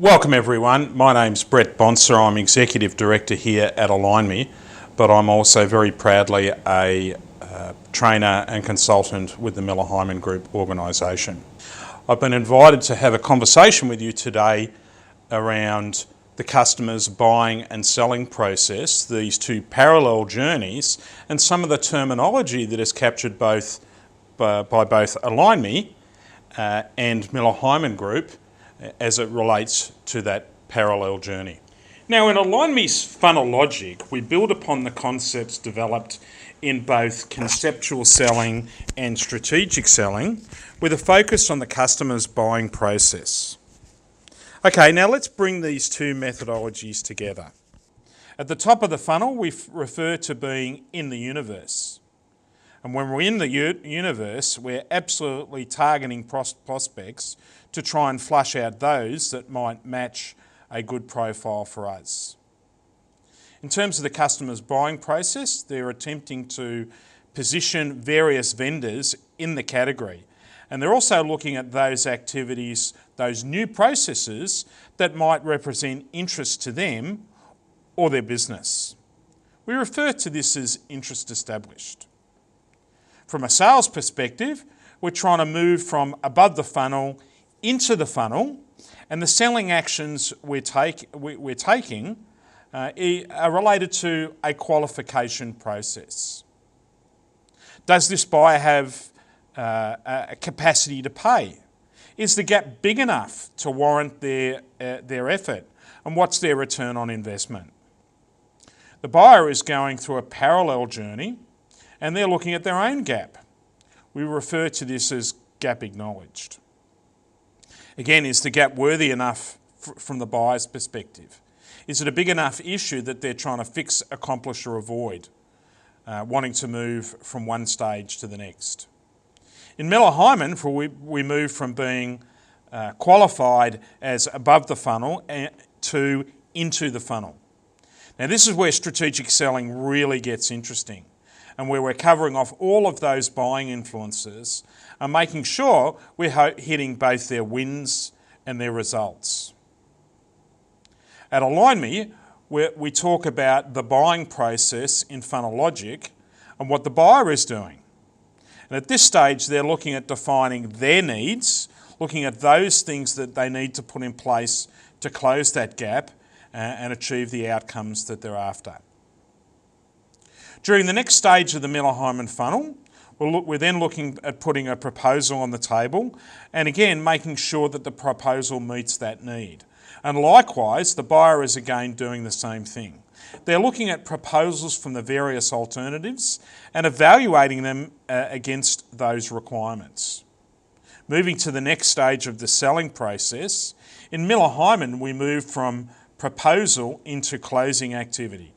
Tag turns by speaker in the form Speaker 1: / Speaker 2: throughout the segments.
Speaker 1: Welcome everyone, my name's Brett Bonser, I'm Executive Director here at Align.me, but I'm also very proudly a trainer and consultant with the Miller Heiman Group organisation. I've been invited to have a conversation with you today around the customer's buying and selling process, these two parallel journeys, and some of the terminology that is captured by both Align.me and Miller Heiman Group as it relates to that parallel journey. Now, in Align.me's funnel logic, we build upon the concepts developed in both conceptual selling and strategic selling with a focus on the customer's buying process. Okay, now let's bring these two methodologies together. At the top of the funnel, we refer to being in the universe. And when we're in the universe, we're absolutely targeting prospects to try and flush out those that might match a good profile for us. In terms of the customer's buying process, they're attempting to position various vendors in the category. And they're also looking at those activities, those new processes that might represent interest to them or their business. We refer to this as interest established. From a sales perspective, we're trying to move from above the funnel into the funnel, and the selling actions we're taking are related to a qualification process. Does this buyer have a capacity to pay? Is the gap big enough to warrant their effort? And what's their return on investment? The buyer is going through a parallel journey and they're looking at their own gap. We refer to this as gap acknowledged. Again, is the gap worthy enough from the buyer's perspective? Is it a big enough issue that they're trying to fix, accomplish or avoid, wanting to move from one stage to the next? In Miller Heiman, we move from being qualified as above the funnel to into the funnel. Now this is where strategic selling really gets interesting, and where we're covering off all of those buying influences and making sure we're hitting both their wins and their results. At Align.me, we talk about the buying process in funnel logic and what the buyer is doing. And at this stage, they're looking at defining their needs, looking at those things that they need to put in place to close that gap and achieve the outcomes that they're after. During the next stage of the Miller Heiman funnel, we're then looking at putting a proposal on the table and again making sure that the proposal meets that need. And likewise, the buyer is again doing the same thing. They're looking at proposals from the various alternatives and evaluating them against those requirements. Moving to the next stage of the selling process, in Miller Heiman we move from proposal into closing activity.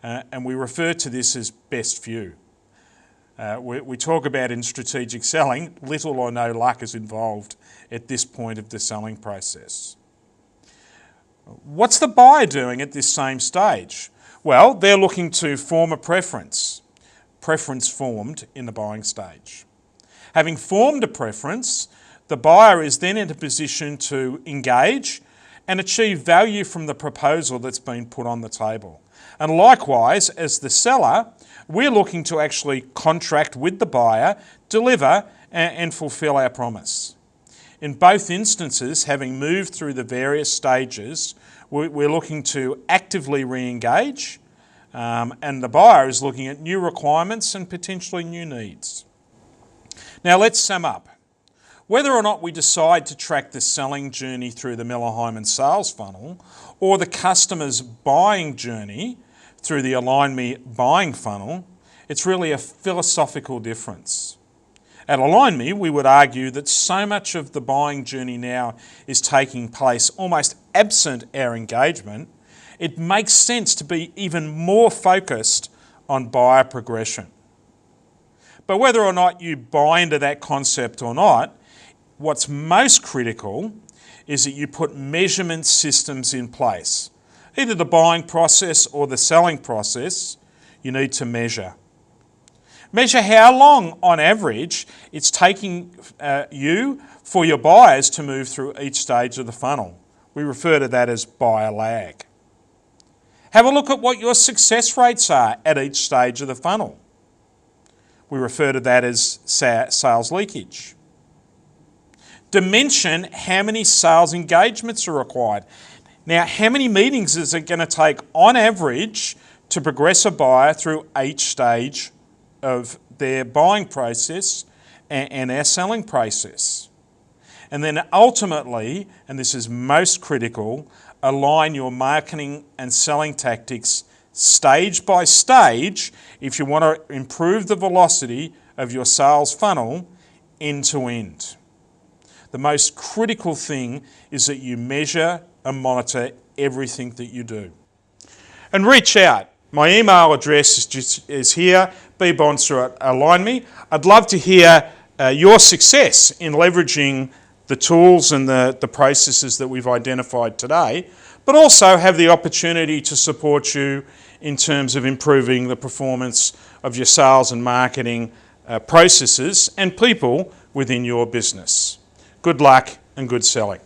Speaker 1: And we refer to this as best view. We talk about in strategic selling, little or no luck is involved at this point of the selling process. What's the buyer doing at this same stage? Well, they're looking to form a preference formed in the buying stage. Having formed a preference, the buyer is then in a position to engage and achieve value from the proposal that's been put on the table. And likewise, as the seller, we're looking to actually contract with the buyer, deliver and fulfill our promise. In both instances, having moved through the various stages, we're looking to actively re-engage, and the buyer is looking at new requirements and potentially new needs. Now let's sum up. Whether or not we decide to track the selling journey through the Miller Heiman sales funnel or the customer's buying journey through the Align.me buying funnel, it's really a philosophical difference. At Align.me, we would argue that so much of the buying journey now is taking place almost absent our engagement, it makes sense to be even more focused on buyer progression. But whether or not you buy into that concept or not, what's most critical is that you put measurement systems in place. Either the buying process or the selling process, you need to measure. Measure how long, on average, it's taking you for your buyers to move through each stage of the funnel. We refer to that as buyer lag. Have a look at what your success rates are at each stage of the funnel. We refer to that as sales leakage. Dimension how many sales engagements are required. Now, how many meetings is it going to take on average to progress a buyer through each stage of their buying process and our selling process? And then ultimately, and this is most critical, align your marketing and selling tactics stage by stage if you want to improve the velocity of your sales funnel end to end. The most critical thing is that you measure and monitor everything that you do. And reach out. My email address is here, bbonser@align.me. I'd love to hear your success in leveraging the tools and the processes that we've identified today, but also have the opportunity to support you in terms of improving the performance of your sales and marketing processes and people within your business. Good luck and good selling.